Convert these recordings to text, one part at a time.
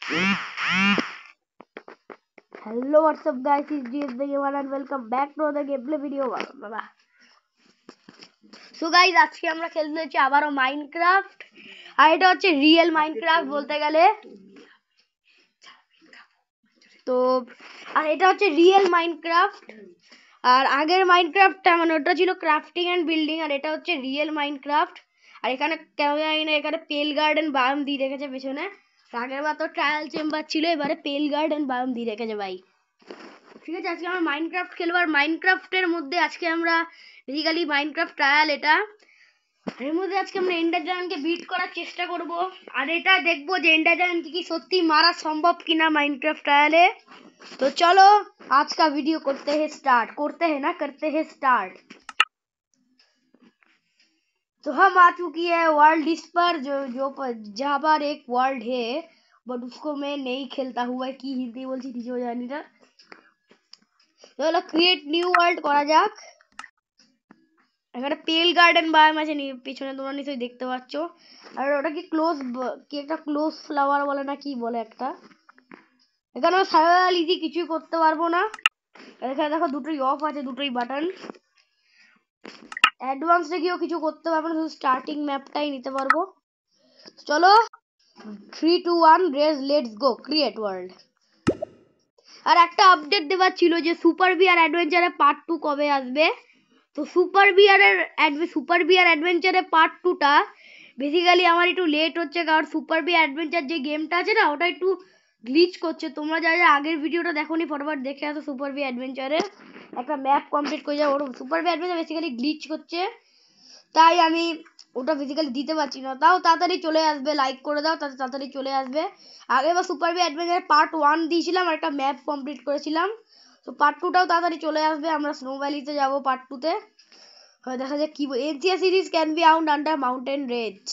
Hello, what's up guys, it's GS the Gamer and welcome back to the gameplay video. Baba. So guys, আজকে আমরা খেলতে যাচ্ছি আবারও Minecraft. আর এটা হচ্ছে রিয়েল মাইনক্রাফট বলতে গেলে। তো আর এটা হচ্ছে রিয়েল মাইনক্রাফট। আর আগের মাইনক্রাফটটা মানে ওটা ছিল ক্রাফটিং এন্ড বিল্ডিং, আর এটা হচ্ছে রিয়েল মাইনক্রাফট। আর এখানে কেন জানি না এখানে পেল গার্ডেন বায়োম দিয়ে রেখেছে পেছনে। আগের বার তো ট্রায়াল চেম্বার ছিল, এবারে পেল গার্ডেন বায়োম দিয়ে রেখেছে ভাই। ঠিক আছে, আজকে আমরা মাইনক্রাফট খেলবো। আর মাইনক্রাফটের মধ্যে আজকে আমরা বেসিক্যালি মাইনক্রাফট ট্রায়াল এটা, এর মধ্যে আজকে আমরা এন্ডার ড্রাগনকে বিট করার চেষ্টা করব। আর এটা দেখবো যে এন্ডার ড্রাগনকে কি সত্যি মারা সম্ভব কিনা মাইনক্রাফট ট্রায়ালে। तो चलो आज का वीडियो करते हैं स्टार्ट, करते हैं स्टार्ट। तो हम आ चुकी है वर्ल्ड इस पर जो जो जहाँ पर एक वर्ल्ड है, बट उसको मैं नहीं खेलता हुआ की हिंदी बोलছি নিজেও জানি না। চলো ক্রিয়েট নিউ ওয়ার্ল্ড করা যাক। এখানে পেল গার্ডেন বায়োম আছে পিছনে, তোমরা নিশ্চয়ই দেখতে পাচ্ছ। আর ওটা কি ক্লোজ, কি একটা ক্লোজ ফ্লাওয়ার বলে না কি বলে একটা। এখানে সার্ভাইভাল ইজি কিছুই করতে পারবো না। এখানে দেখো দুটোই অফ আছে, দুটোই বাটন। অ্যাডভান্সে গিয়েও কিছু করতে পারবো না, শুধু স্টার্টিং ম্যাপটাই নিতে পারবো। চলো 3 2 1 race, let's go create world. আর একটা আপডেট দেওয়ার ছিল যে সুপার বিয়ার অ্যাডভেঞ্চারে পার্ট 2 কবে আসবে। তো সুপার বিয়ার অ্যাডভেঞ্চারে পার্ট 2টা বেসিক্যালি আমার একটু লেট হচ্ছে, কারণ সুপার বিয়ার অ্যাডভেঞ্চার যে গেমটা আছে না ওটা একটু গ্লিচ করছে। তোমরা যারা আগের ভিডিওটা দেখোনি ফটাফট দেখে আসো। সুপার বিয়ার অ্যাডভেঞ্চারে একটা ম্যাপ কমপ্লিট করে যাও, ওর সুপার বিয়ার অ্যাডভেঞ্চার বেসিক্যালি গ্লিচ করছে, তাই আমি ওটা বেসিক্যালি দিতে পারছি না। তাও তাড়াতাড়ি চলে আসবে, লাইক করে দাও, তাতে তাড়াতাড়ি চলে আসবে। আগেবার সুপার বিয়ার অ্যাডভেঞ্চার পার্ট 1 দিয়েছিলাম আর একটা ম্যাপ কমপ্লিট করেছিলাম। তো পার্ট 2টাও তাড়াতাড়ি চলে আসবে। আমরা স্নো ভ্যালিতে যাবো পার্ট 2তে। দেখা যাক কি। NCR series can be found under mountain range.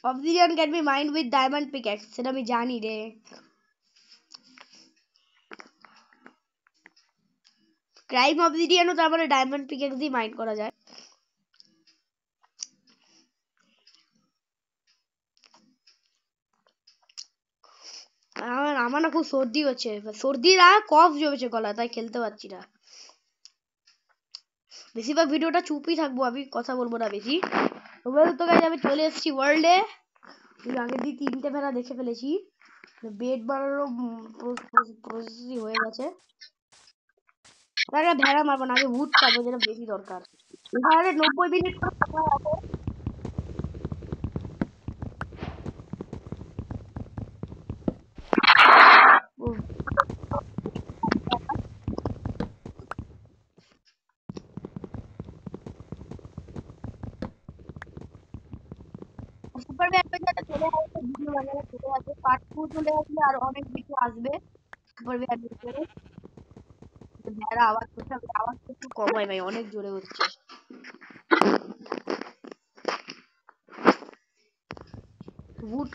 Obsidian can be mind with diamond pickaxe, সেটা আমি জানি রে। ক্রাইম অবসিডিয়ানও তার মানে ডায়মন্ড পিক্যাক্স দিয়ে মাইন্ড করা যায়। আমার না খুব সর্দি হচ্ছে, সর্দি না কফ জমেছে গলা, তাই খেলতে পারছি না। বেশিরভাগ ভিডিওটা চুপই থাকবো, আমি কথা বলবো না বেশি। তো গাইস আমি চলে এসেছি ওয়ার্ল্ডে। আগের দিন 3টে ভেড়া দেখে ফেলেছি। বেড বানানোর প্রসেসই হয়ে গেছে। একটা ভেড়া মারবো না, আগে উড পাবো, যেটা বেশি দরকার। এখানে 90 মিনিট করে সময় আছে। সুপার অ্যাডভেঞ্চারটা চলে আসবে, ভিডিও বানানো চলে আসবে, পার্ট 2 চলে আসবে, আর অনেক কিছু আসবে সুপার অ্যাডভেঞ্চারে। ভেড়া আওয়াজ করছে, আওয়াজটা একটু কমাই ভাই, অনেক জোরে হচ্ছে। উড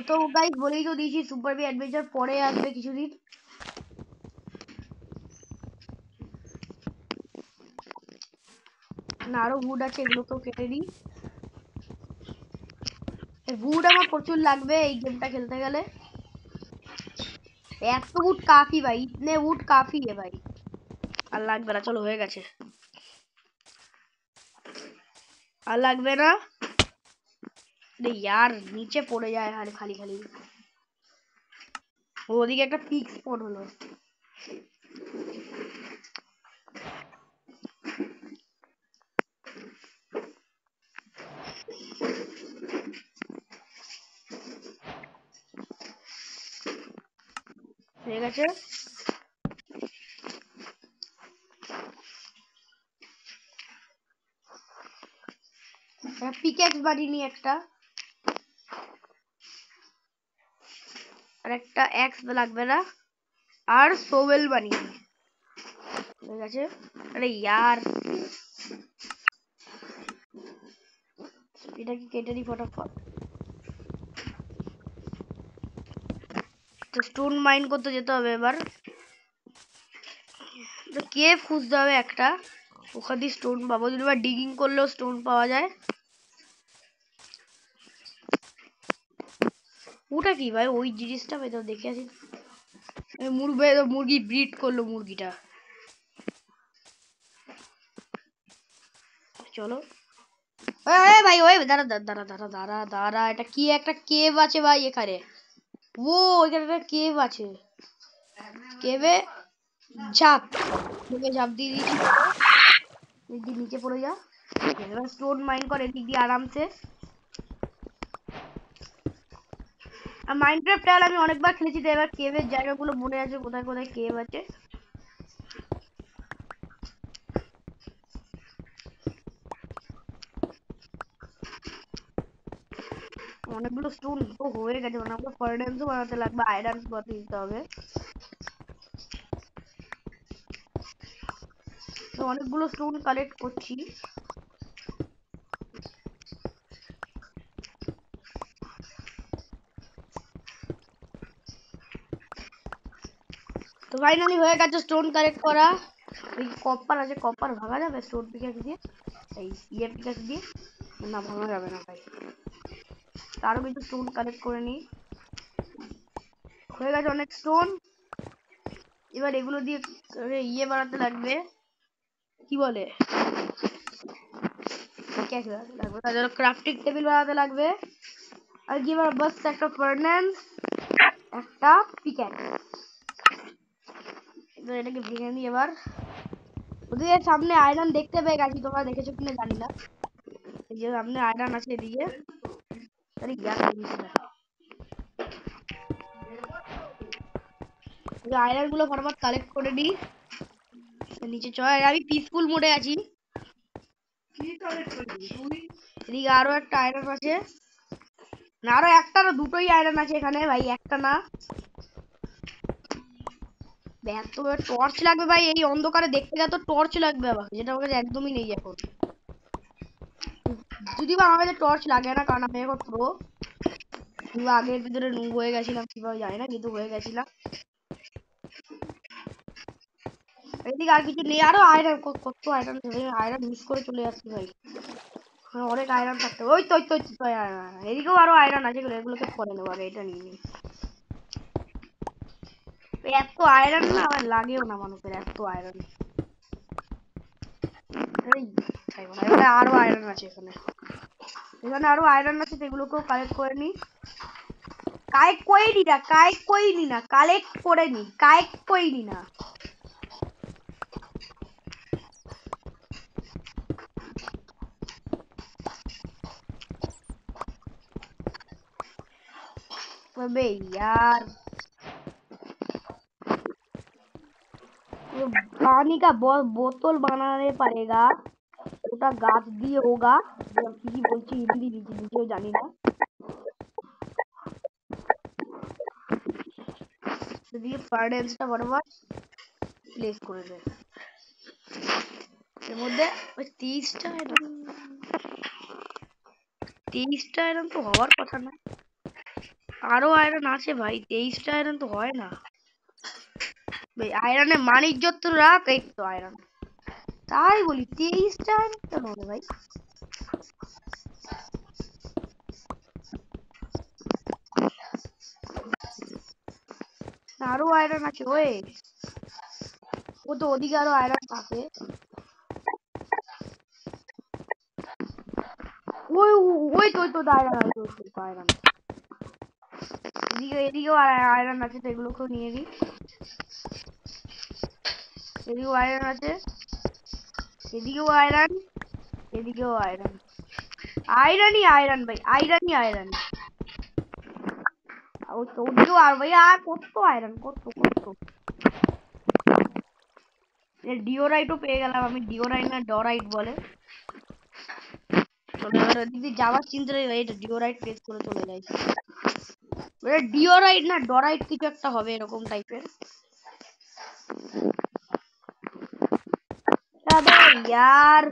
তো গাইস বলেই তো দিয়েছি সুপার অ্যাডভেঞ্চার পরে আসবে কিছুদিন। না আরো উড আছে, এগুলোকেও কেটে দিই। উড আমার প্রচুর লাগবে এই গেমটা খেলতে গেলে। এত উড কাফি ভাই, ইতনে উড কাফি है ভাই। আর লাগবে না, চলো হয়ে গেছে। আর লাগবে না রে यार, নিচে পড়ে যায় আর খালি খালি। ওদিকে একটা পিক স্পট হলো। ঠিক আছে, পিকেক্স বানিয়ে নি একটা, আর একটা এক্স লাগবে না, আর সোভেল বানিয়ে নি। ঠিক আছে, আরে यार এটা কি কেটে দি ফটাফট। তো স্টোন মাইন করতে যেতে হবে এবার। তো কেভ খুঁজতে হবে একটা, ওখান দিয়ে স্টোন পাবো। যদি ডিগিং করলেও স্টোন পাওয়া যায়। ওটা কি ভাই? ওই জিনিসটা ভাই তো দেখে আসি। মুরগি ব্রিড করলো মুরগিটা। চলো ভাই, ওই দাঁড়া দাঁড়া দাঁড়া দাঁড়া দাঁড়া, এটা কি একটা কেভ আছে ভাই এখানে। ও এখানে একটা কেভ আছে। কেভে ঝাঁপ, ঝাঁপ দিয়ে দিয়েছি। নিচে পড়ে যা। স্টোন মাইন করে এদিক দিয়ে আরামসে। আর মাইনক্রাফট টাইল আমি অনেকবার খেলেছি, তো এবার কেভের জায়গাগুলো মনে আছে কোথায় কোথায় কেভ আছে। অনেকগুলো স্টোন তো হয়ে গেছে, মানে আমাকে ফার্নেসও বানাতে লাগবে, আয়রন বানাতে দিতে হবে। তো অনেকগুলো স্টোন কালেক্ট করছি। তো ফাইনালি হয়ে গেছে স্টোন কালেক্ট করা। ওই কপার আছে, কপার ভাঙা যাবে স্টোন পিকাক্স দিয়ে? এই পিকাক্স দিয়ে না, ভাঙা যাবে না ভাই। তারও কিছু স্টোন কালেক্ট করে নিই। হয়ে গেছে অনেক স্টোন। এবার এগুলো দিয়ে বানাতে লাগবে, কি বলে, তার জন্য ক্রাফটিং টেবিল বানাতে লাগবে। আর কি, এবার বাস একটা ফার্নেস, একটা পিক্যাক্স। এবার এটাকে ভেঙে নিই। এবার ওদের সামনে আয়রন দেখতে পেয়ে গেছি, তোমরা দেখেছো কিনা জানি না। এই যে সামনে আয়রন আছে এদিকে। আরে গ্যাস দিস না। আয়রন গুলো ফটাফট কালেক্ট করে নিই। নিচে চল, আমি পিসফুল মোডে আছি। এদিকে আরো একটা আয়রন আছে, না আরো একটা না, দুটোই আয়রন আছে এখানে ভাই, একটা না। টর্চ লাগবে ভাই, এই অন্ধকারে দেখতে গেলে তো টর্চ লাগবে আমাকে, যেটা আমার কাছে একদমই নেই এখন। যদি বা আমার কাছে টর্চ লাগে না, কারণ আমি এখন প্রো। আগের ভিতরে নুব হয়ে গেছিলাম, কিভাবে জানি না, কিন্তু হয়ে গেছিলাম। এদিকে আর কিছু নেই, আরো আয়রন কত আয়রন, আয়রন মিস করে চলে যাচ্ছি ভাই। অনেক আয়রন থাকতে, ওই তো এদিকেও আরো আয়রন আছে, এগুলোকে পরে নেবো, আগে এটা নিয়ে নিই। এত আয়রন না আমার লাগেও না, মানুষের এত আয়রন। এখানে আরো আয়রন আছে, এখানে আরো আয়রন আছে, সেগুলোকেও কালেক্ট করে নি। কালেক্ট করে নি না, কালেক্ট করে নি না, কালেক্ট করে নি, কালেক্ট করে নি না। अबे यार, पानी का बोतल बनाने पड़ेगा, ওটা গাছ দিয়ে হোগা। কি বলছি হিন্দি নিজেও জানি না। দিয়ে ফার্নেসটা বরাবর প্লেস করে দেয়। এর মধ্যে ওই 30টা আয়রন তো হওয়ার কথা না, আরো আয়রন আছে ভাই, 23টা আয়রন তো হয় না ভাই। আয়রনের মান ইজ্জত তো রাখ, এই তো আয়রন, তাই বলি 23টা আয়রন কেন হবে ভাই? আরো আয়রন আছে ওই, ও তো ওদিকে আরো আয়রন থাকে। ওই ওই তো আয়রন আছে, আয়রন এদিকেও আয়রন আছে, তো এগুলোকেও নিয়ে নিই। এদিকেও আয়রন আছে, এদিকেও আয়রন, এদিকেও আয়রন। আয়রনই আয়রন ভাই, আয়রনই আয়রন। ওদিকেও আর ভাই, আর কত আয়রন, কত কত। ডিওরাইটও পেয়ে গেলাম আমি, ডিওরাইট না ডরাইট বলে। দিদি যাওয়ার চিন্তা নেই ভাই, এটা ডিওরাইট প্রেস করে চলে যাই। ডিওরাইট না ডরাইট কিছু একটা হবে, এরকম টাইপের। यार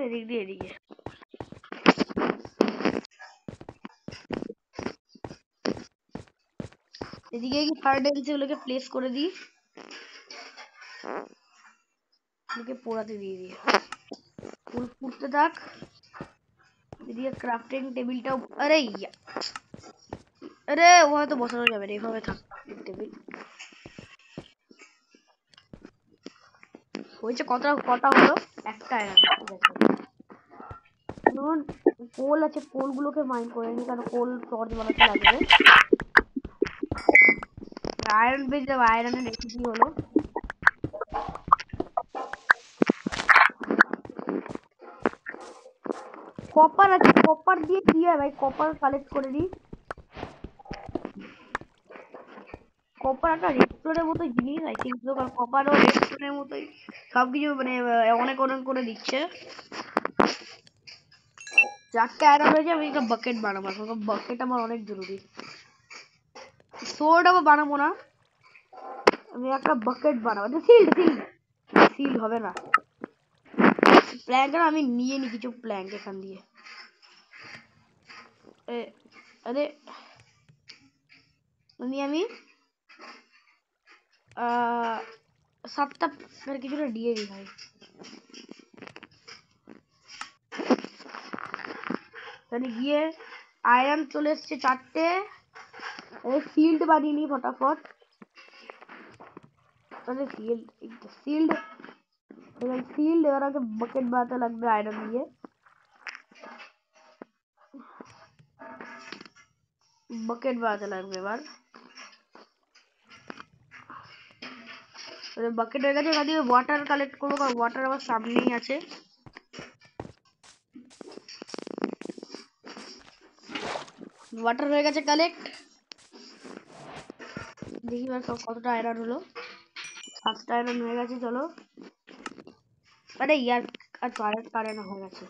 এদিক দিয়ে এদিকে এদিকে কি ফার্ডেন্সে ওগুলোকে প্লেস করে দিই, ওগুলোকে পোড়াতে দিয়ে দিই, ফুল ফুটতে থাক। এদিকে ক্রাফটিং টেবিলটাও, আরে আরে ও হয়তো বসানো যাবে না, এইভাবে থাক টেবিল। হয়েছে কটা কটা হলো? একটা এখন কোল আছে, কোল গুলোকে মাইন করে নি, কারণ কোল টর্চ বানাতে লাগবে। আয়রন বেজ দেবো, আয়রনের রেসিপি হলো কপার আছে, কপার দিয়ে কি হয় ভাই? কপার কালেক্ট করে নিই। কপার একটা রেস্টুরেন্টের মতো জিনিস, আই থিঙ্ক সো, কারণ কপারও রেস্টুরেন্টের মতোই সবকিছু মানে অনেক অনেক করে দিচ্ছে। চারটে আয়রন হয়েছে, আমি একটা বাকেট বানাবো, বাকেট আমার অনেক জরুরি। সোর্ড আবার বানাবো না, আমি একটা বাকেট বানাবো। শিল্ড শিল্ড শিল্ড হবে না, প্ল্যাঙ্ক আমি নিয়ে নি কিছু প্ল্যাঙ্ক এখান দিয়ে। আরে আমি 7টা কিছুটা দিয়ে দিই ভাই। তাহলে গিয়ে আয়রন চলে এসছে 4টে, শিল্ড বানিয়ে নি ফটাফট। তাহলে শিল্ড শিল্ড শিল্ড এবার আগে বাকেট বানাতে লাগবে আয়রন দিয়ে। বাকেট বানাতে লাগবে এবার, বাকেট হয়ে গেছে। এবার দিয়ে ওয়াটার কালেক্ট করবো, কারণ ওয়াটার আমার সামনেই আছে। ওয়াটার হয়ে গেছে কালেক্ট, দেখি এবার কতটা আয়রন হলো। 7টা আয়রন হয়ে গেছে, চলো। আরে ইয়ার আরেকটা আয়রন হয়ে গেছে।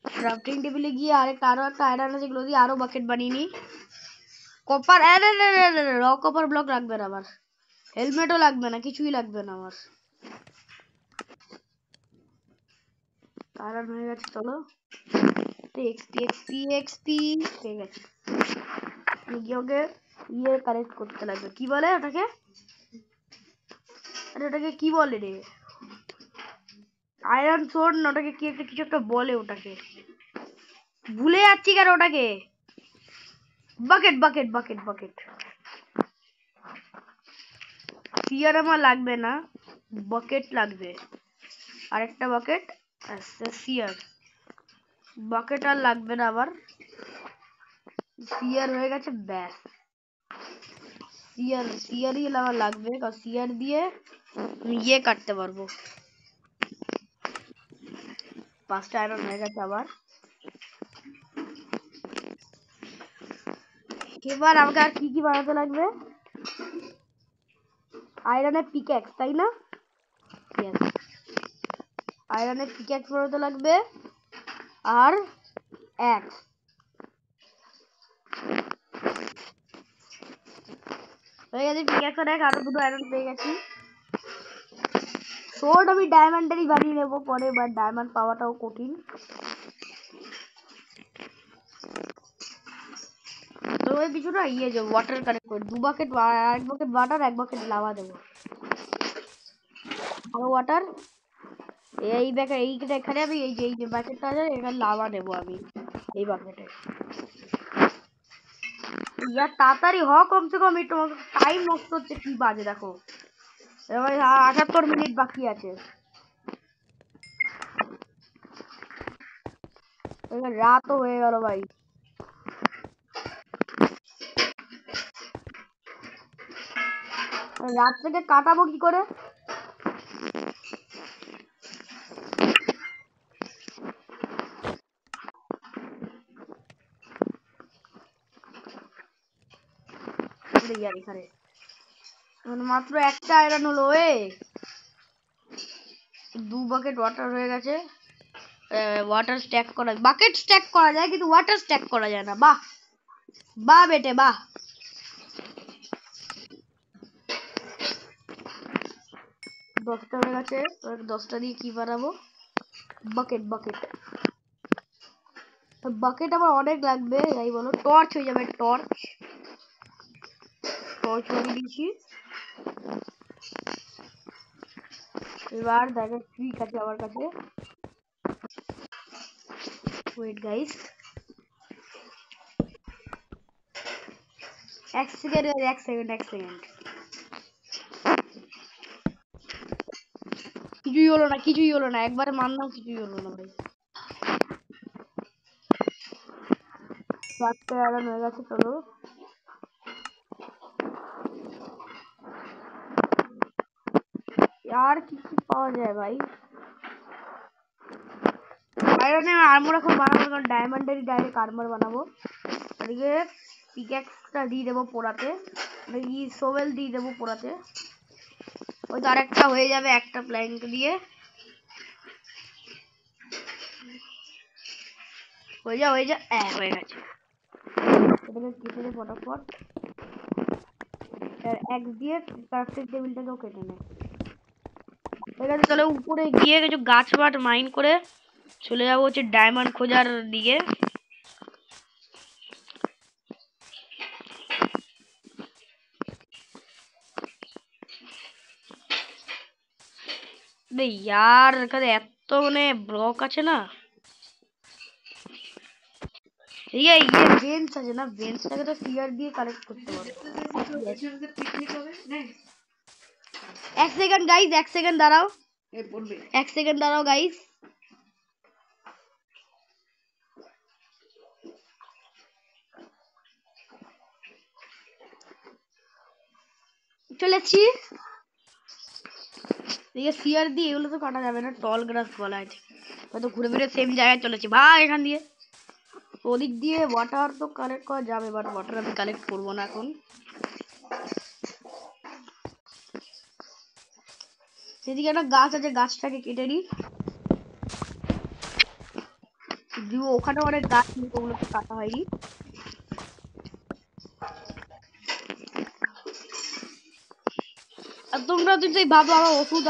ক্রাফটিং টেবিলে গিয়ে আরো একটা আয়রন আছে, যেগুলো দিয়ে আরো বাকেট বানিয়ে নি। কপার, র কপার ব্লক লাগবে না আমার, হেলমেটও লাগবে না, কিছুই লাগবে না আমার। আয়রন হয়ে গেছে, চলো। এক্সপি এক্সপি এক্সপি হয়ে গেছে। ওকে ইয়ে কালেক্ট করতে লাগবে, কি বলে ওটাকে? আরে ওটাকে কি বলে রে? আয়রন সোর্ড না, ওটাকে কি একটা কিছু একটা বলে, ওটাকে ভুলে যাচ্ছি কেন ওটাকে। Bucket bucket bucket bucket. সিয়ার আমার লাগবে না, বাকেট লাগবে, আরেকটা বাকেট। সিয়ার বাকেট আর লাগবে না আবার, সিয়ার হয়ে গেছে, ব্যাস। সিয়ারই আমার লাগবে, কারণ সিয়ার দিয়ে ইয়ে কাটতে পারবো। 5টা আয়রন হয়ে গেছে আবার। এবার আমাকে আর কি কি বানাতে লাগবে? আয়রনের পিক্যাক্স, তাই না? আয়রনের পিক্যাক্স বানাতে লাগবে, আর অ্যাক্স। হয়ে গেছে পিক্যাক্স আর অ্যাক্স, আরো 2টো আয়রন পেয়ে গেছি। সোর্ড আমি ডায়মন্ডেরই বানিয়ে নেবো পরে, বাট ডায়মন্ড পাওয়াটাও কঠিন। তো ওই কিছুটা ইয়ে যাবো, ওয়াটার কালেক্ট করে 2 bucket, 1 bucket water, 1 bucket lava দেবো। আরো ওয়াটার, এই ব্যাকেট, এইটা এখানে আমি এই যে বাকেটটা আছে এখানে লাভা দেবো আমি এই বাকেটে। ইয়ার তাড়াতাড়ি হ, কমসে কম একটু টাইম নষ্ট হচ্ছে, কি বাজে দেখো, এবার 78 মিনিট বাকি আছে, এবার রাতও হয়ে গেল ভাই। রাত থেকে কাটাবো কি করে? এখানে মাত্র একটা আয়রন হলো, 2 বাকেট ওয়াটার হয়ে গেছে। ওয়াটার স্ট্যাক করা, বাকেট স্ট্যাক করা যায় কিন্তু ওয়াটার স্ট্যাক করা যায় না। বাহ বাহ বেটে বাহ। 10টা হয়ে গেছে, 10টা দিয়ে কি বানাবো? বাকেট বাকেট বাকেট আমার অনেক লাগবে, যাই বলো, টর্চ হয়ে যাবে, টর্চ। টর্চ লাগিয়ে দিয়েছি। এবার দেখো ট্রিক আছে আমার কাছে। ওয়েট গাইস, এক সেকেন্ড। কিছুই হলো না, একবারে মানলাম কিছুই হলো না ভাই। চারটে আয়রন হয়ে গেছে। চলো আর কি কি পাওয়া যায় ভাই? আয়রনের আর্মর এখন বানাবো, কারণ ডায়মন্ডেরই ডাইরেক্ট আর্মর বানাবো। এদিকে পিক্যাক্সটা দিয়ে দেবো পোড়াতে, এই সোভেল দিয়ে দেবো পোড়াতে। ওই তো আরেকটা হয়ে যাবে একটা প্ল্যাঙ্ক দিয়ে। হয়ে যা হয়ে গেছে। এটাকে কেটে দে ফটাফট। এক দিয়ে ক্রাফটেড টেবিলটাকেও কেটে নে। ঠিক আছে, তাহলে উপরে গিয়ে কিছু গাছ বাট মাইন করে চলে যাবো হচ্ছে ডায়মন্ড খোঁজার দিকে। ইয়ার এখানে এত মানে ব্লক আছে না। ইয়ে বেঞ্চ আছে না, বেঞ্চটাকে তো টিয়ার দিয়ে কালেক্ট করতে পারবো। এক সেকেন্ড গাইস, এক সেকেন্ড দাঁড়াও, গাইস। চলেছি সিয়ার দিয়ে, এগুলো তো কাটা যাবে না, টল গ্রাস বলা আছে। হয়তো ঘুরে ফিরে সেম জায়গায় চলেছি ভাই। এখান দিয়ে ওদিক দিয়ে ওয়াটার তো কালেক্ট করা যাবে, বাট ওয়াটার আমি কালেক্ট করবো না এখন। সেদিকে একটা গাছ আছে, গাছটাকে কেটে নিই। ওখানে অনেক গাছ নেই, ওগুলোকে কাটা হয়নি। আর তোমরা তুই ভাবো আমার ওষুধ,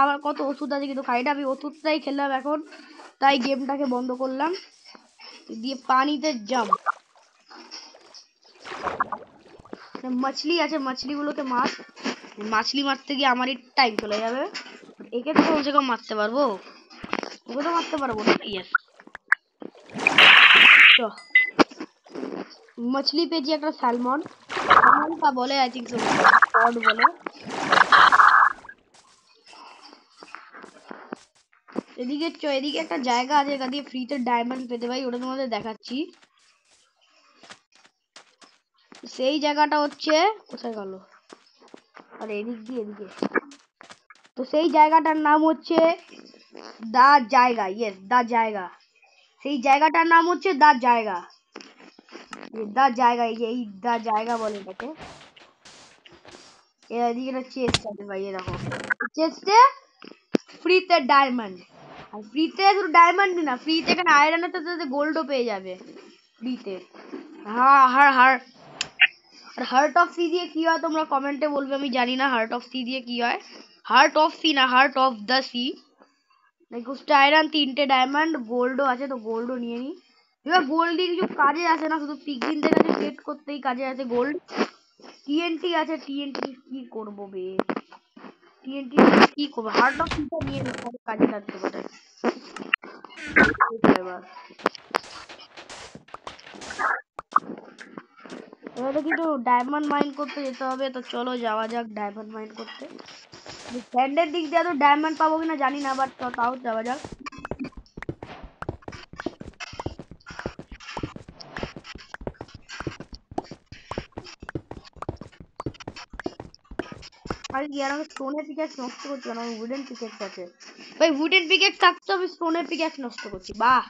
আবার কত ওষুধ আছে কিন্তু খাইটা। আমি ওষুধটাই খেললাম এখন, তাই গেমটাকে বন্ধ করলাম। দিয়ে পানিতে জাম্প। মাছলি আছে, মাছলিগুলোকে মাছলি মারতে গিয়ে আমারই টাইম চলে যাবে। একে তো কমসে কম মারতে পারবো, ওকে তো মারতে পারবো না। ইয়েস, মাছলি পেয়েছি একটা স্যালমন কা বলে, আই থিঙ্ক সো কড বলে। এদিকে একটা জায়গা আছে, এখান দিয়ে ফ্রিতে ডায়মন্ড পেতে পারি, ওটা তোমাদের দেখাচ্ছি। সেই জায়গাটা হচ্ছে কোথায় গেল, আরে এদিকে। তো সেই জায়গাটার নাম হচ্ছে দা জায়গা। ইয়েস, দা জায়গা। সেই জায়গাটার নাম হচ্ছে দা জায়গা। দা জায়গা, এই দা জায়গা বলে এটাকে। এদিকে একটা চেস্ট আছে ভাই, এরকম চেস্টে ফ্রিতে ডায়মন্ড। আর ফ্রিতে শুধু ডায়মন্ড না, ফ্রিতে এখানে আয়রনের সাথে গোল্ডও পেয়ে যাবে ফ্রিতে। হার্ট অফ সি দিয়ে কি হয় তোমরা কমেন্টে বলবে, আমি জানি না হার্ট অফ সি দিয়ে কি হয়। হার্ট অফ সি না, হার্ট অফ দ্য সি। একুশটা আয়রন, 3টে ডায়মন্ড, গোল্ডও আছে, তো গোল্ডও নিয়ে নি। এবার গোল্ড দিয়ে কিছু কাজে আসে না, শুধু পিগলিনদের কাছে সেট করতেই কাজে আসে গোল্ড। টিএনটি আছে, টিএনটি কি করবো বে, টিএনটি কি করবো, হার্ট অফ সিটা নিয়ে কাজে লাগতে পারে। এবারে কিন্তু ডায়মন্ড মাইন করতে যেতে হবে, তো চলো যাওয়া যাক ডায়মন্ড মাইন করতে। স্যান্ডের দিক দিয়ে তো ডায়মন্ড পাবো কিনা জানি না, বাট তাও যাওয়া যাক। আর কি, আর আমি স্টোনের পিকেক্স নষ্ট করছি কারণ আমার উডেন পিকেক্স আছে ভাই। উডেন পিকেক্স থাকতে আমি স্টোনের পিকেক্স নষ্ট করছি, বাহ।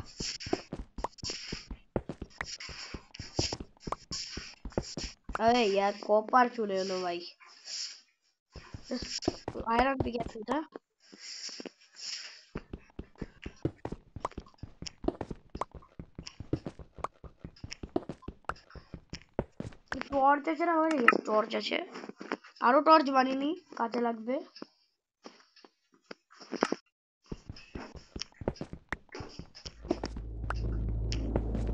আরে ইয়ার কপার চলে এলো ভাই। আয়রন পিকেক্স এটা। টর্চ আছে না ভাই, টর্চ আছে, আরো টর্চ বানিয়ে কাজে লাগবে।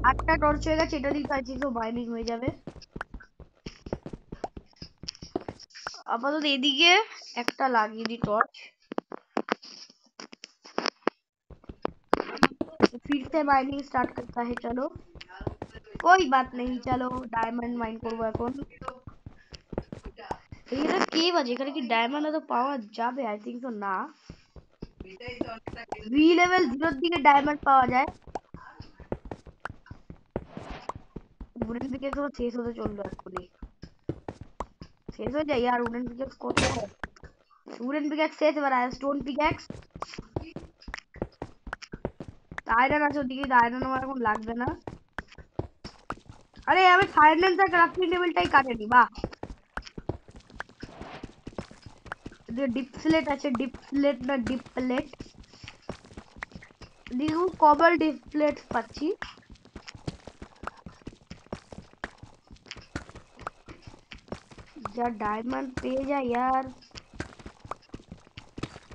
আটটা টর্চ হয়ে গেছে, এটা দিয়ে কাজ বাইন্ডিং হয়ে যাবে। আপাতত এদিকে একটা লাগিয়ে দি टॉर्च। फिर से माइनिंग स्टार्ट करता है। चलो कोई बात नहीं, चलो डायमंड माइन করব এখন। এটা কে বাজে এখানে কি ডায়মন্ড তো পাওয়া যাবে? আই থিংক তো না। ভি লেভেল 0 এর দিকে ডায়মন্ড পাওয়া যায়। উডেন পিকেক্স তো শেষ হতে চললো এক্ষুনি। শেষ হয়ে যায় यार উডেন পিকেক্স কত है? উডেন পিকেক্স শেষ, এবার স্টোন পিকেক্স। আয়রন আছে ওদিকে, আয়রন আমার এখন লাগবে না। আরে আমি ফাইন্যান্সার ক্রাফটিং টেবিলটাই কাটেনি, বাহ। ডিপ স্লেট আছে, ডিপ স্লেট না ডিপ প্লেট, দেখুন কবল ডিপ প্লেট পাচ্ছি। যা ডায়মন্ড পেয়ে যায় यार।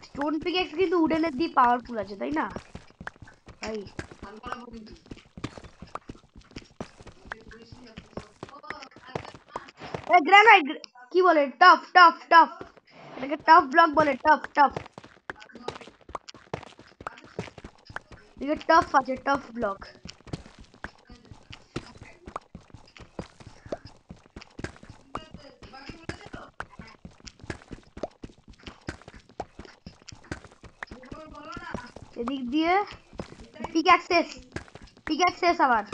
স্টোন পিকেক্স কিন্তু উডেনের দিয়ে পাওয়ারফুল আছে তাই না ভাই? এ গ্রানাইট কি বলে? টফ টফ টফ, এটাকে টফ ব্লক বলে, টফ টফ। এদিকে টফ আছে, টফ ব্লক। এদিক দিয়ে পিক্যাক্সেস, পিক্যাক্সেস আবার।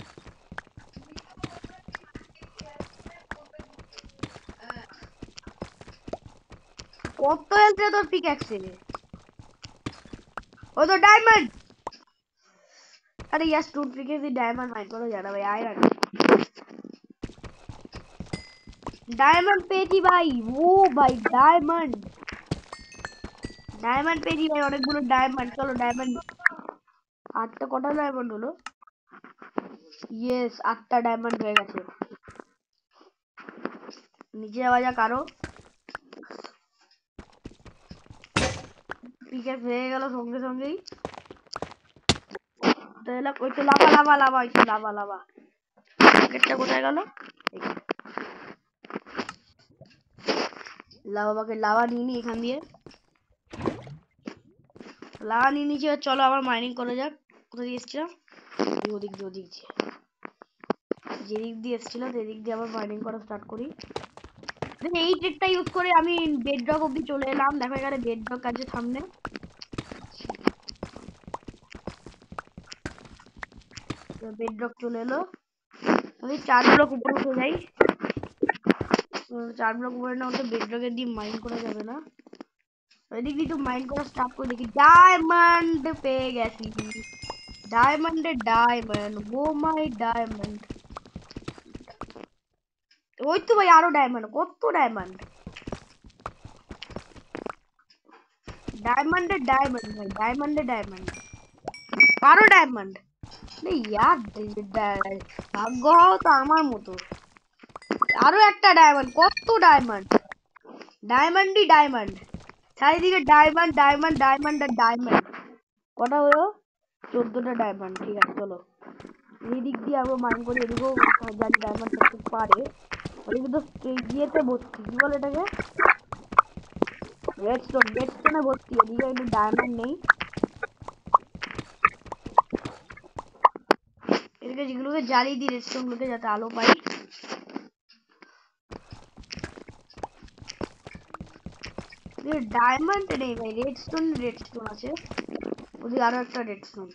কত হেলথ তোর পিক্যাক্সে? ও তো ডায়মন্ড। अरे यार स्टोन पिकेक्स ही डायमंड माइन करो ज्यादा भाई। आयरन डायमंड পেয়েছি ভাই। ও ভাই ডায়মন্ড, ডায়মন্ড পেয়েছি ভাই, অনেকগুলো ডায়মন্ড। চলো ডায়মন্ড, আটটা কটা ডায়মন্ড হলো? ইয়েস 8টা ডায়মন্ড হয়ে গেছে। নিচে যাওয়া যাক আরো। পিকেক্স হয়ে গেল সঙ্গে সঙ্গেই। তো এলা ওই তো লাভা লাভা লাভা, ওই তো লাভা লাভা। পিকেক্সটা কোথায় গেল? লাভা বাকে লাভা নিয়ে নি এখান দিয়ে, লাভা নিয়ে নিচে। চলো আবার মাইনিং করা যাক। কোথা দিয়ে এসছিলাম? ওদিক দিয়ে, ওদিক দিয়ে, যেদিক দিয়ে এসছিলাম সেদিক দিয়ে আবার মাইনিং করা স্টার্ট করি। এই ট্রিকটা ইউজ করে আমি বেডরক অব্দি চলে এলাম। দেখো এখানে বেডরক আছে সামনে। বেডরক চলে এলো। আমি 4 ব্লক উপরে উঠে যাই। 4 ব্লক উপরে না উঠে বেডরকের দিয়ে মাইন করা যাবে না। এদিক দিয়ে তো মাইন করা স্টার্ট করে দেখি ডায়মন্ড পেয়ে গেছি। ডায়মন্ডে ডায়মন্ড, ও মাই ডায়মন্ড। ওই তো ভাই আরো ডায়মন্ড, কত ডায়মন্ড? डायमंड है डायमंड भाई, डायमंड है डायमंड, আরো ডায়মন্ড। ইয়ার ভাগ্য হও তো আমার মতো। আরো একটা ডায়মন্ড, কত ডায়মন্ড? ডায়মন্ডই ডায়মন্ড, চারিদিকে ডায়মন্ড ডায়মন্ড ডায়মন্ড আর ডায়মন্ড। কটা হলো? 14টা ডায়মন্ড। ঠিক আছে চলো এই দিক দিয়ে আবার মাইন করি। এদিকেও জানি ডায়মন্ড থাকতে পারে। ওদিকে তো ইয়েতে ভর্তি, কি বলে এটাকে, রেডস্টোন, রেডস্টোনে ভর্তি। এদিকে একটু ডায়মন্ড নেই। এদিকে যেগুলোকে জ্বালিয়ে দিই রেডস্টোন গুলোকে, যাতে আলো পাই। ডায়মন্ড নেই ভাই, রেডস্টোন, রেডস্টোন আছে। ওদিকে আরো একটা রেডস্টোন।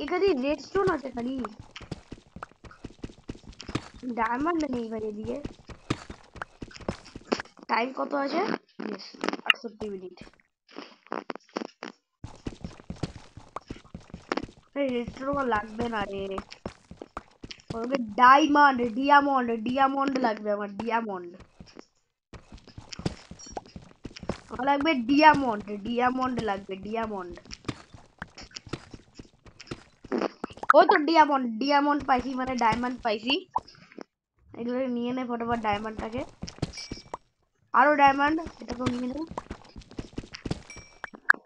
এখানে রেডস্টোন আছে খালি, ডায়মন্ড নেই ভাই এদিকে। টাইম কত আছে? 68 মিনিট। রেডস্টোন আমার লাগবে না রে। ওকে ডায়মন্ড, ডিয়ামন্ড, ডিয়ামন্ড লাগবে আমার, ডিয়ামন্ড। আমার লাগবে ডিয়ামন্ড, ডিয়ামন্ড লাগবে, ডিয়ামন্ড। ও তো ডিয়ামন্ড, ডিয়ামন্ড পাইছি, মানে ডায়মন্ড পাইছি। এগুলো নিয়ে নে ফটোফট ডায়মন্ডটাকে। আরো ডায়মন্ড, এটাকেও নিয়ে নে।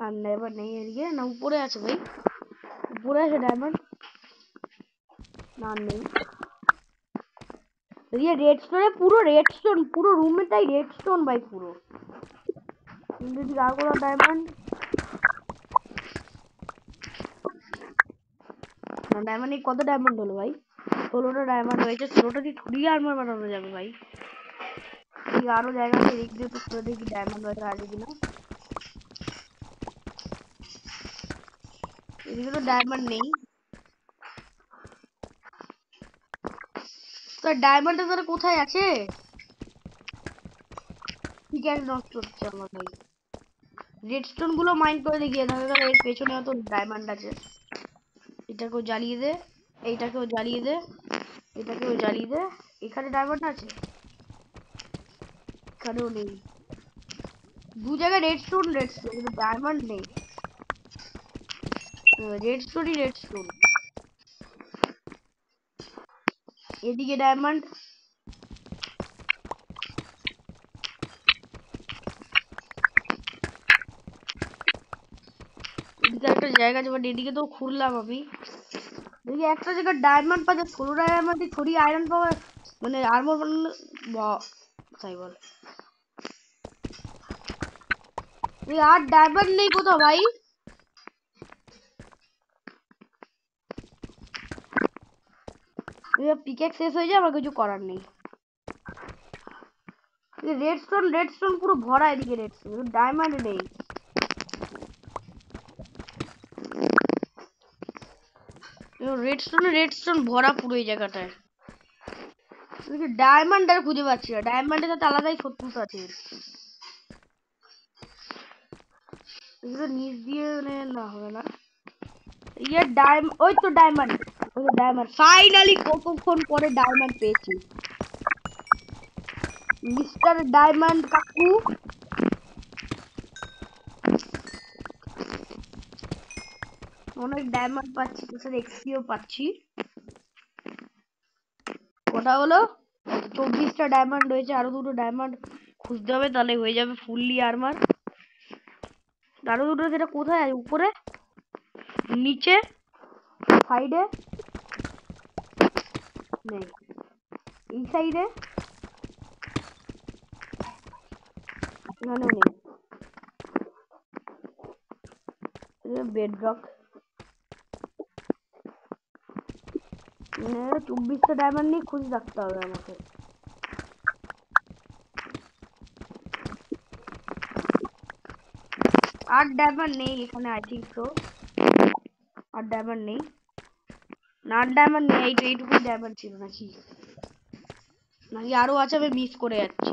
আর নেবার নেই এদিকে, না উপরে আছে ভাই, উপরে আছে ডায়মন্ড। না নেই, ये रेडस्टोन পুরো রেডস্টোন, পুরো রুমটাই রেডস্টোন ভাই পুরো। কিন্তু ঠিক আর কোনো ডায়মন্ড না, ডায়মন্ড কত ডায়মন্ড হলো ভাই? 16টা ডায়মন্ড হয়েছে। 16টা দিয়ে থ্রি আর্মার বানানো যাবে ভাই। ঠিক আরো জায়গা আছে, এদিক দিয়ে তো খুলে দেখি ডায়মন্ড বাজার আছে কিনা। এদিকে তো ডায়মন্ড নেই। তো ডায়মন্ডটা তারা কোথায় আছে? ঠিক আছে, নষ্ট হচ্ছে আমার ভাই। রেডস্টোন গুলো মাইন্ড করে দেখিয়ে দেখা গেল এর পেছনে তো ডায়মন্ড আছে। এটাকেও জ্বালিয়ে দে, এইটাকেও জ্বালিয়ে দে, এটাকেও জ্বালিয়ে দে। এখানে ডায়মন্ড আছে, এখানেও নেই। দু জায়গায় রেডস্টোন রেডস্টোন, কিন্তু ডায়মন্ড নেই। রেডস্টোনই রেডস্টোন। এদিকে ডায়মন্ড, এদিকে একটা জায়গা আছে, বাট এদিকে তো খুঁড়লাম আমি। দেখি একটা জায়গায় ডায়মন্ড পাওয়া যায়, 16টা ডায়মন্ড থোড়ি আয়রন পাওয়া, মানে আর্মর বানানো তাই বল। আর ডায়মন্ড নেই কোথাও ভাই। পিকেক্স শেষ হয়ে যায়, আমার কিছু করার নেই। রেডস্টোন রেডস্টোন পুরো ভরা, এদিকে রেডস্টোন, ডায়মন্ড নেই। রেডস্টোনে রেডস্টোন ভরা পুরো এই জায়গাটায়। ডায়মন্ড আর খুঁজে পাচ্ছি না, ডায়মন্ডের সাথে আলাদাই শত্রুতা আছে। এগুলো নিচ দিয়ে মানে না হবে না। ইয়ে ওই তো ডায়মন্ড, ওই তো ডায়মন্ড ফাইনালি কতক্ষণ পরে ডায়মন্ড পেয়েছি। মিস্টার ডায়মন্ড কাকু। অনেক ডায়মন্ড পাচ্ছি, তোর সাথে এক্সপিও পাচ্ছি। কটা হলো? 24টা ডায়মন্ড হয়েছে, আরো দুটো ডায়মন্ড খুঁজতে হবে, তাহলে হয়ে যাবে ফুললি আর্মার। আরো দুটো, সেটা কোথায় আছে? উপরে, নিচে, সাইডে নেই, এই সাইডে, এখানেও নেই। বেডরক 24টা ডায়মন্ড নিয়ে খুঁজে রাখতে হবে আমাকে। আর ডায়মন্ড নেই এখানে, আই থিঙ্ক সো। আর ডায়মন্ড নেই, না ডায়মন্ড নেই। এইটুকু ডায়মন্ড ছিল নাকি, নাকি আরো আছে, আমি মিস করে যাচ্ছি।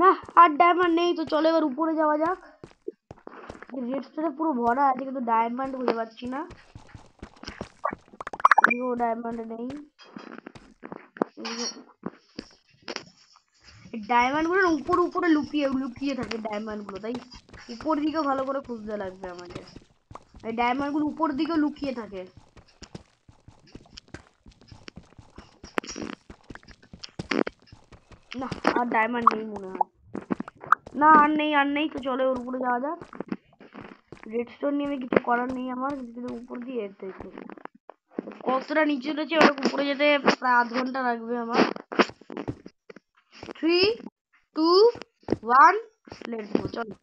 না, আর ডায়মন্ড নেই, তো চলো এবার উপরে যাওয়া যাক। রেডস্টোনে পুরো ভরা আছে, কিন্তু ডায়মন্ড খুঁজে পাচ্ছি না। ডায়মন্ড নেই। ডায়মন্ড গুলো উপরে উপরে লুকিয়ে লুকিয়ে থাকে ডায়মন্ড গুলো, তাই উপর দিকে ভালো করে খুঁজতে লাগবে আমাকে। এই ডায়মন্ড গুলো উপর দিকে লুকিয়ে থাকে। না, আর ডায়মন্ড নেই মনে হয়। না, আর নেই, আর নেই, তো চলো ওর উপরে যাওয়া যাক। রেডস্টোন নিয়ে কিছু করার নেই আমার, কিন্তু উপর দিয়ে যেতে হচ্ছে। কতটা নিচে রয়েছে, ওর উপরে যেতে প্রায় আধ ঘন্টা লাগবে আমার। 3, 2, 1, লেটস গো, চলো।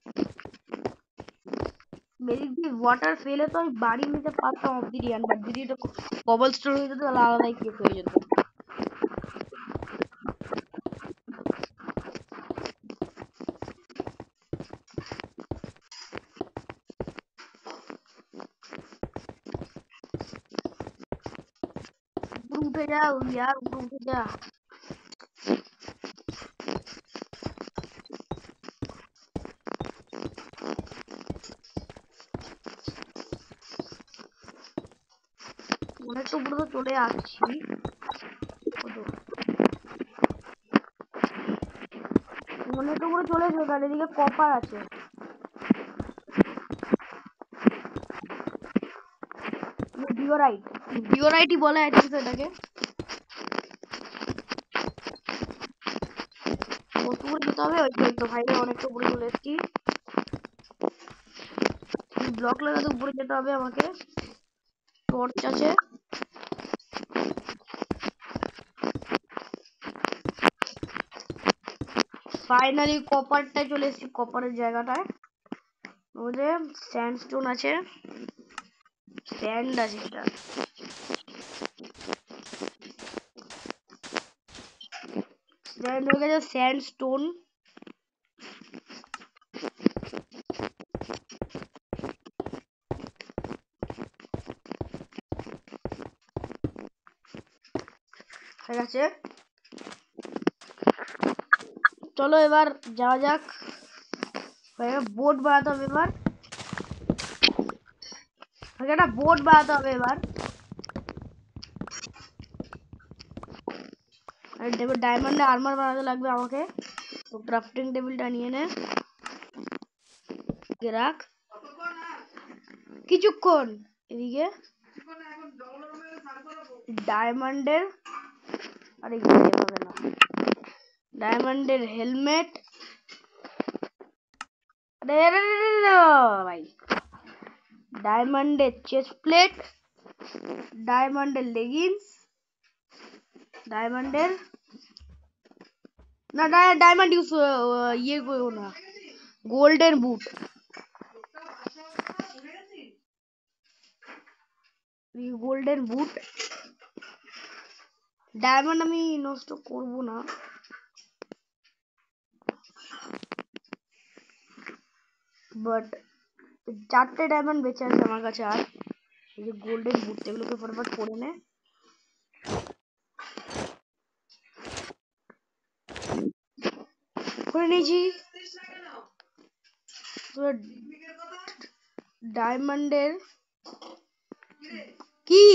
মেরিট দিয়ে ওয়াটার ফেলে তো আমি বাড়ি নিতে পারতাম অবসিডিয়ান, বাট যদি এটা কবল স্টোর হয়ে যেত তাহলে আলাদাই কেস হয়ে যেত। উপরে উঠে যা ইয়ার, উপরে উঠে যা। অনেকটা উপরে তো চলে আসছি। অনেকটা উপরে চলে এসো, তাহলে এদিকে কপার আছে। ডিওরাইট, ডিওরাইটই বলে আই থিঙ্ক এটাকে। কত উপরে যেতে হবে? ওই তো ভাই, অনেকটা উপরে চলে এসেছি। ব্লক লাগাতে উপরে যেতে হবে আমাকে। টর্চ আছে, ফাইনালি কপারটায় চলে এসেছি, কপারের জায়গাটায়। ওদের স্যান্ডস্টোন আছে, স্যান্ড আছে, এটা স্যান্ড হয়ে গেছে, স্যান্ডস্টোন। ঠিক আছে, চলো এবার যাওয়া যাক। বোট বানাতে হবে এবার, একটা বোট বানাতে হবে এবার। ডায়মন্ডে আর্মার বানাতে লাগবে আমাকে, তো ক্রাফটিং টেবিলটা নিয়ে নে, রাখ কিছুক্ষণ এদিকে। ডায়মন্ডের, আরে হবে না, ডায়মন্ডের হেলমেট, ভাই ডায়মন্ডের চেস্ট প্লেট, ডায়মন্ডের লেগিংস, ডায়মন্ডের না ডায়মন্ড ইউজ ইয়ে করবো না, golden boot, golden boot. Diamond আমি নষ্ট করব না, বাট 4টে ডায়মন্ড বেঁচে আছে আমার কাছে। আর এই যে গোল্ডেন বুট, এগুলোকে ফটাফট পরে নে। করে নিয়েছি। ডায়মন্ডের কি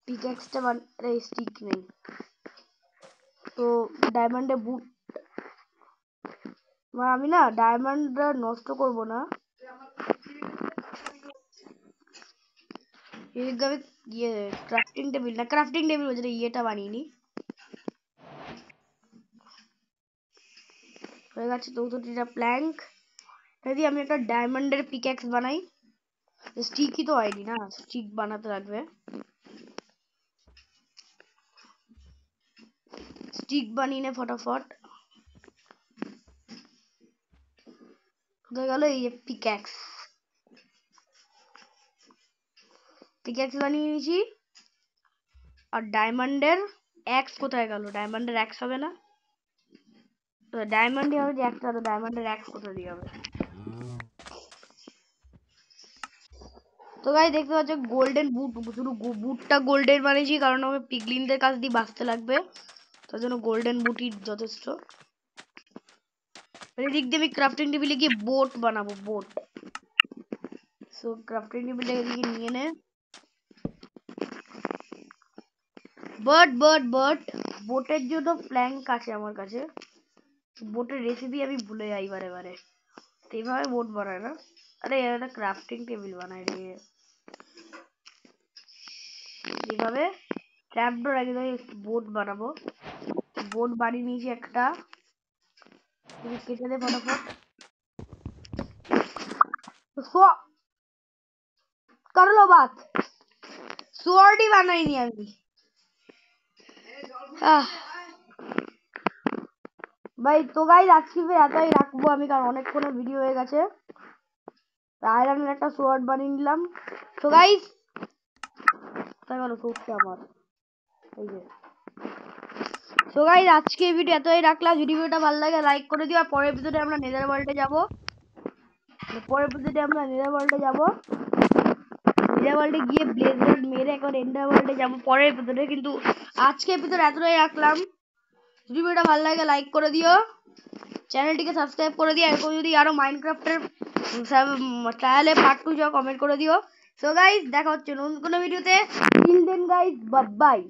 পিকেক্সটা আরে স্টিক নেই তো, ডায়মন্ডের বুট, আমি না ডায়মন্ড নষ্ট করব না, ইয়ে ক্রাফটিং টেবিল না, ক্রাফটিং টেবিল বলছে, ইয়েটা বানিয়ে নি হয়ে গেছে। 64টা প্ল্যাঙ্ক যদি আমি একটা ডায়মন্ডের পিকেক্স বানাই, স্টিকই তো হয়নি না, স্টিক বানাতে লাগবে। স্টিক বানিয়ে নে ফটাফট। কোথায় গেল এই যে পিক্যাক্স, পিক্যাক্স বানিয়ে নিয়েছি। আর ডায়মন্ডের এক্স কোথায় গেল, ডায়মন্ডের এক্স হবে না, তো ডায়মন্ডই হবে যে একটা, তো ডায়মন্ডের এক্স কোথায় দিয়ে হবে। তো গাই দেখতে পাচ্ছ গোল্ডেন বুট, শুধু বুটটা গোল্ডেন বানিয়েছি কারণ আমার পিগলিনদের কাছ দিয়ে বাঁচতে লাগবে, তার জন্য গোল্ডেন বুটই যথেষ্ট। এদিক দিয়ে আমি ক্রাফটিং টেবিলে গিয়ে বোট বানাবো, বোট। সো ক্রাফটিং টেবিলটা এদিকে নিয়ে নে। বোটের জন্য প্ল্যাঙ্ক আছে আমার কাছে, বোটের রেসিপি আমি ভুলে যাই বারে বারে, তো এইভাবে বোট বানায় না। আরে একটা ক্রাফটিং টেবিল বানাই রে, এইভাবে ট্র্যাপডোর আগে বোট বানাবো। বোট বানিয়ে নিয়েছি একটা, কেটে দে ফটাফট। করলো বাত, সোয়ার্ডই বানাইনি আমি। ভাই তো গাইস আজকে এতই রাখবো আমি, কারণ অনেকক্ষণের ভিডিও হয়ে গেছে। আয়রনের একটা সোয়ার্ড বানিয়ে নিলাম। তো গাইস তাই বলো সোর্সটা আমার এই যে। তো গাইস আজকে এই ভিডিও এতই রাখলাম, যদি ভিডিওটা ভালো লাগে লাইক করে দিও। আর পরের এপিসোডে আমরা নেদার ওয়ার্ল্ডে যাব, পরের এপিসোডে আমরা নেদার ওয়ার্ল্ডে যাব, নেদার ওয়ার্ল্ডে গিয়ে ব্লেজার মেরে এখন এন্ডার ওয়ার্ল্ডে যাব পরের এপিসোডে। কিন্তু আজকে এপিসোড এতটাই রাখলাম, যদি ভিডিওটা ভালো লাগে লাইক করে দিও, চ্যানেলটিকে সাবস্ক্রাইব করে দিও। এরকম যদি আরো মাইনক্রাফটের ট্রায়ালে পার্ট 2 যাও কমেন্ট করে দিও। সো গাইস দেখা হচ্ছে নতুন কোনো ভিডিওতে, till then guys, bye by.